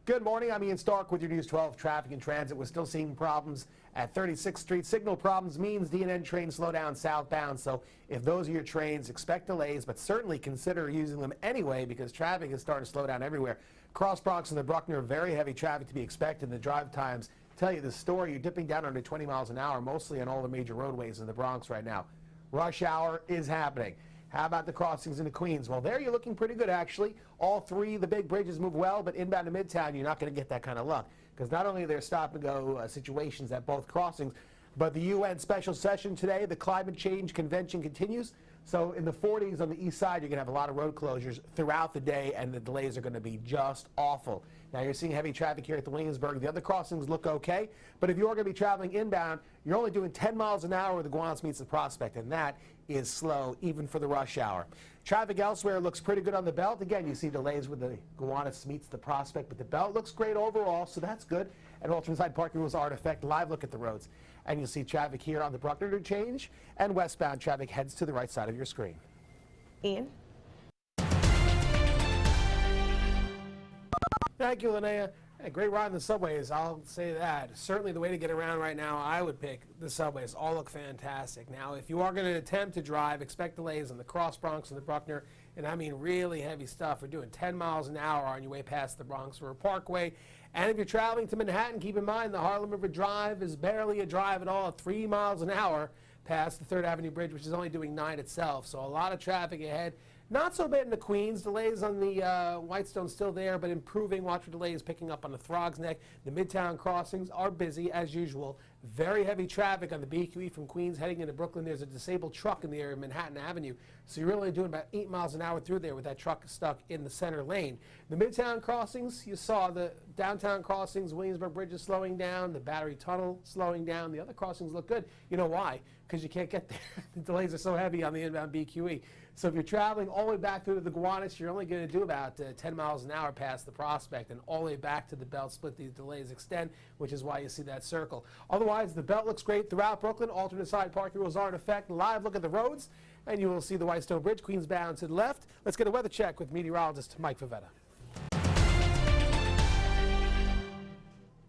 Good morning. I'm Ian Stark with your News 12 traffic and transit. We're still seeing problems at 36th Street. Signal problems means D&N trains slow down southbound. So if those are your trains, expect delays, but certainly consider using them anyway because traffic is starting to slow down everywhere. Cross Bronx and the Bruckner, very heavy traffic to be expected. The drive times tell you the story. You're dipping down under 20 miles an hour, mostly on all the major roadways in the Bronx right now. Rush hour is happening. How about the crossings into Queens? Well, there you're looking pretty good, actually. All three of the big bridges move well, but inbound to Midtown, you're not going to get that kind of luck. Because not only are there stop-and-go situations at both crossings, but the UN special session today, the climate change convention continues. So in the 40s on the east side, you're going to have a lot of road closures throughout the day, and the delays are going to be just awful. Now, you're seeing heavy traffic here at the Williamsburg. The other crossings look okay, but if you're going to be traveling inbound, you're only doing 10 miles an hour where the Gowanus meets the Prospect, and that is slow, even for the rush hour. Traffic elsewhere looks pretty good on the Belt. Again, you see delays with the Gowanus meets the Prospect, but the Belt looks great overall, so that's good. And alternate side parking rules are in effect. Live look at the roads. And you'll see traffic here on the Bruckner interchange, and westbound traffic heads to the right side of your screen. Ian? Thank you, Linnea. Hey, great ride in the subways, I'll say that. Certainly the way to get around right now, I would pick the subways. All look fantastic. Now, if you are going to attempt to drive, expect delays on the Cross Bronx and the Bruckner, and I mean really heavy stuff. We're doing 10 miles an hour on your way past the Bronx River Parkway. And if you're traveling to Manhattan, keep in mind the Harlem River Drive is barely a drive at all at 3 miles an hour past the 3rd Avenue Bridge, which is only doing 9 itself. So a lot of traffic ahead. Not so bad in the Queens. Delays on the Whitestone still there, but improving. Watch for delays picking up on the Throgs Neck. The Midtown crossings are busy as usual. Very heavy traffic on the BQE from Queens heading into Brooklyn. There's a disabled truck in the area of Manhattan Avenue. So you're really doing about 8 miles an hour through there with that truck stuck in the center lane. The Midtown crossings, you saw the downtown crossings, Williamsburg Bridge is slowing down, the Battery Tunnel slowing down. The other crossings look good. You know why? Because you can't get there. The delays are so heavy on the inbound BQE. So if you're traveling all the way back through to the Gowanus, you're only going to do about 10 miles an hour past the Prospect, and all the way back to the Belt split, these delays extend, which is why you see that circle. Otherwise, the Belt looks great throughout Brooklyn. Alternate side parking rules are in effect. Live look at the roads, and you will see the Whitestone Bridge, Queens bound to the left. Let's get a weather check with meteorologist Mike Favetta.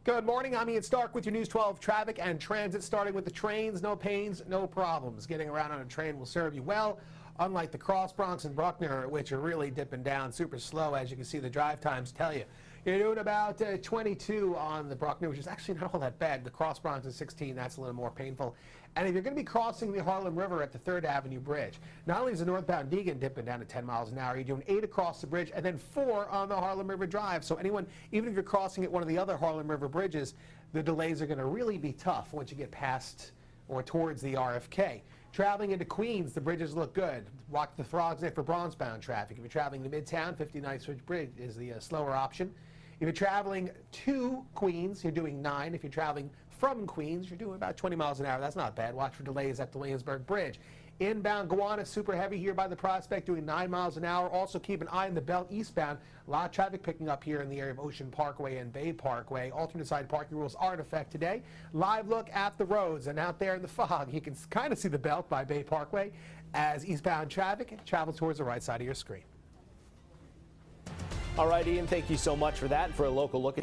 Good morning. I'm Ian Stark with your News 12 traffic and transit, starting with the trains. No pains, no problems. Getting around on a train will serve you well. Unlike the Cross Bronx and Bruckner, which are really dipping down super slow, as you can see the drive times tell you. You're doing about 22 on the Bruckner, which is actually not all that bad. The Cross Bronx is 16. That's a little more painful. And if you're going to be crossing the Harlem River at the 3rd Avenue Bridge, not only is the northbound Deegan dipping down to 10 miles an hour, you're doing 8 across the bridge and then 4 on the Harlem River Drive. So anyone, even if you're crossing at one of the other Harlem River bridges, the delays are going to really be tough once you get past or towards the RFK. Traveling into Queens, the bridges look good. Watch the Throgs Neck for bronze-bound traffic. If you're traveling to Midtown, 59th Street Bridge is the slower option. If you're traveling to Queens, you're doing 9. If you're traveling from Queens, you're doing about 20 miles an hour. That's not bad. Watch for delays at the Williamsburg Bridge. Inbound Gowanus, super heavy here by the Prospect, doing 9 miles an hour. Also keep an eye on the Belt eastbound. A lot of traffic picking up here in the area of Ocean Parkway and Bay Parkway. Alternate side parking rules are in effect today. Live look at the roads, and out there in the fog, you can kind of see the Belt by Bay Parkway as eastbound traffic travels towards the right side of your screen. All right, Ian, thank you so much for that. For a local look at